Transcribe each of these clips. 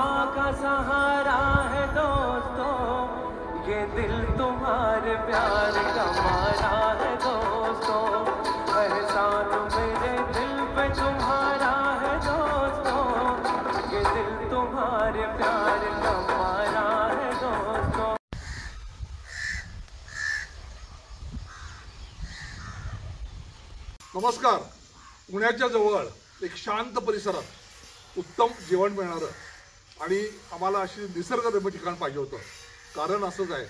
खुदा का सहारा है दोस्तों, ये दिल तुम्हारे प्यार का मारा है दोस्तों, एहसान मेरे दिल पे तुम्हारा है दोस्तों, ये दिल तुम्हारे प्यार का मारा है दोस्तों। नमस्कार. पुण्याच्या जवळ एक शांत परिसरात उत्तम जेवण मिळणारं आणि आम्हाला अशी निसर्गरम्य ठिकाण पाहिजे होतं. कारण असंच आहे,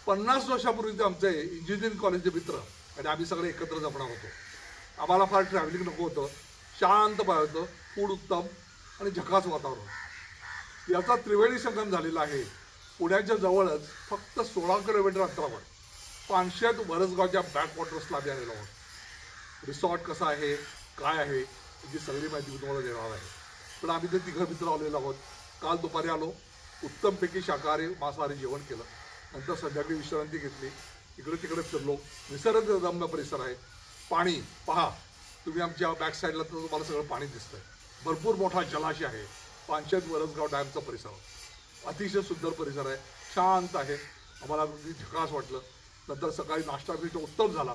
50 वर्षापूर्वीचे आमचे इंजिनिअरिंग कॉलेजचे मित्र आणि आम्ही सगळे एकत्र जमणार होतो. आम्हाला फार ट्रॅव्हलिंग नको होतं, शांत पाहिजे होतं, फूड उत्तम आणि झकास वातावरण. याचा त्रिवेणी संगम झालेला आहे. पुण्याच्या जवळच फक्त 16 किलोमीटर अंतरावर पानशेत वरसगावच्या बॅकवॉटर्सला आम्ही आलेलो आहोत. रिसॉर्ट कसा आहे, काय आहे याची सगळी माहिती मी तुम्हाला देणार आहे. पण आम्ही ते तिघं मित्र आलेलो आहोत. काल दुपारी आलो, उत्तमपैकी शाकाहारी मांसाहारी जेवण केलं, नंतर संध्याकाळी विश्रांती घेतली, इकडे तिकडे फिरलो. निसर्गरम्य परिसर आहे. पाणी पहा तुम्ही, आमच्या बॅक साईडला तर तुम्हाला सगळं पाणी दिसतंय. भरपूर मोठा जलाशय आहे. पानशेत वरसगाव डॅमचा परिसर अतिशय सुंदर परिसर आहे, शांत आहे. आम्हाला अगदी झकास वाटलं. नंतर सकाळी नाश्ता बिष्टा उत्तम झाला.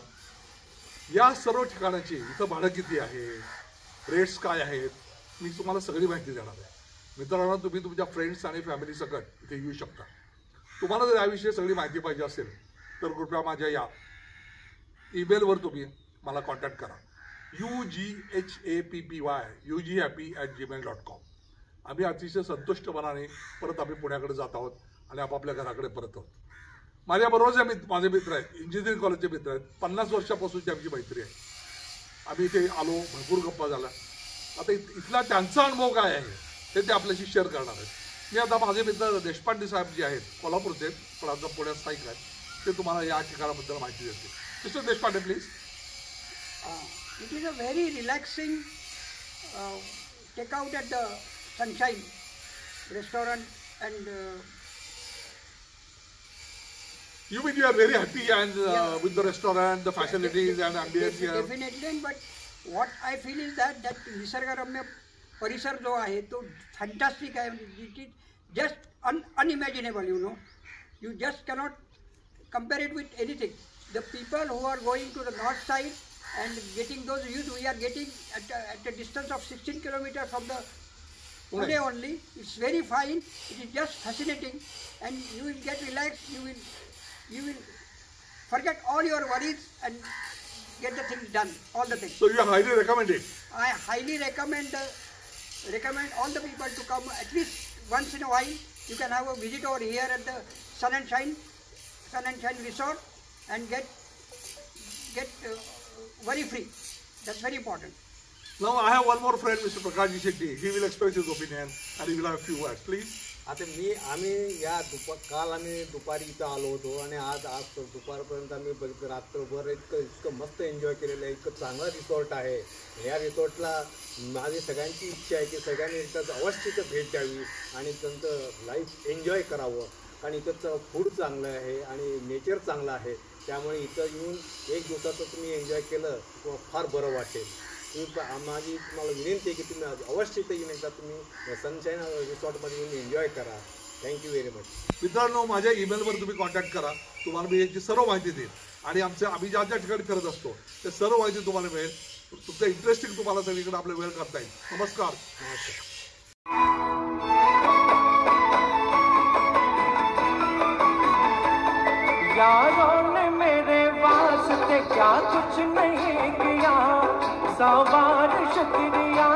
या सर्व ठिकाणाची इथं भाडं किती आहे, रेट्स काय आहेत, मी तुम्हाला सगळी माहिती देणार आहे. मित्रांनो, तुम्ही तुमच्या फ्रेंड्स आणि फॅमिली सकट इथे येऊ शकता. तुम्हाला जर याविषयी सगळी माहिती पाहिजे असेल तर कृपया माझ्या या ईमेलवर तुम्ही मला कॉन्टॅक्ट करा. UGHAPPY@gmail.com. आम्ही अतिशय संतुष्टपणाने परत आम्ही पुण्याकडे जात आहोत आणि आपापल्या घराकडे परत आहोत. माझ्याबरोबर माझे मित्र आहेत, इंजिनिअरिंग कॉलेजचे मित्र आहेत. 50 वर्षापासूनची आमची मैत्री आहे. आम्ही इथे आलो, भरपूर गप्पा झाला. आता इथला त्यांचा अनुभव काय आहे हे ते आपल्याशी शेअर करणार आहेत. मी आता माझे मित्र देशपांडे साहेब जे आहेत, कोल्हापूरचे पण आता पुण्यात स्थायिक आहेत, ते तुम्हाला या ठिकाणाबद्दल माहिती देतील. Mister Deshpande, please. It is a very relaxing takeout at the Sunshine Restaurant and You mean you are very happy and with the restaurant, the facilities and ambience here? Definitely, but what I feel is that निसर्गरम्य परिसर जो आहे तो fantastic आहे. It is just unimaginable, you know. You just cannot compare it with anything. The people who are going to the north side and getting those views, we are getting at a distance of 16 kilometers from the Pune only. It's very fine. It is just fascinating, and you will get relaxed. You will forget all your worries and get the things done, all the things. So you highly recommend it? I highly recommend all the people to come at least once in a while. You can have a visit over here at the Sun and Shine Resort and get worry free. That's very important. Now I have one more friend, Mr. Prakash Shetty. He will express his opinion and he will have a few words, please. आता आम्ही या काल आम्ही दुपारी इथं आलो होतो आणि आज दुपारपर्यंत आम्ही बघितलं, रात्रभर इतकं मस्त एन्जॉय केलेलं आहे. इतकं चांगला रिसॉर्ट आहे. या रिसॉर्टला माझी सगळ्यांची इच्छा आहे की सगळ्यांनी इथं अवश्य इथं भेट द्यावी आणि त्यांचं लाईफ एन्जॉय करावं. कारण इथंचं फूड चांगलं आहे आणि नेचर चांगलं आहे. त्यामुळे इथं येऊन एक दिवसाचं तुम्ही एन्जॉय केलं किंवा फार बरं वाटेल. माझी तुम्हाला विनंती आहे की तुम्ही अवश्य इथं येऊन एकदा तुम्ही सनशाईन रिसॉर्टमध्ये येऊन एन्जॉय करा. Thank you very much. मित्रांनो, माझ्या ईमेलवर तुम्ही कॉन्टॅक्ट करा. तुम्हाला मी याची सर्व माहिती देईन आणि आम्ही ज्या ज्या ठिकाणी फिरत असतो ते सर्व माहिती तुम्हाला मिळेल. तुमचं इंटरेस्टिंग तुम्हाला सगळीकडे आपल्या वेळ करता येईल. नमस्कार. यारों ने मेरे वास्ते क्या कुछ नहीं किया, सवार शुक्रिया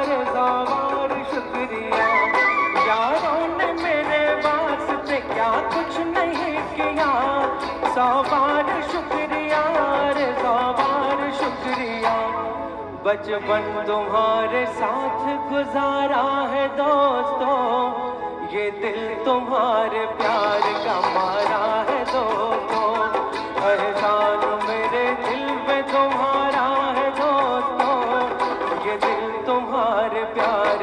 रे सवार शुक्रिया. यारों ने मेरे वास्ते क्या कुछ नहीं किया, सवार शुक्रिया रे सवार शुक्रिया. बचपन तुम्हारे साथ गुजारा है दोस्तों, ये दिल तुम्हारे प्यार का मारा है दोस्तों. एहसान मेरे दिल पे तुम्हारा है दोस्तों, ये दिल तुम्हारे प्यार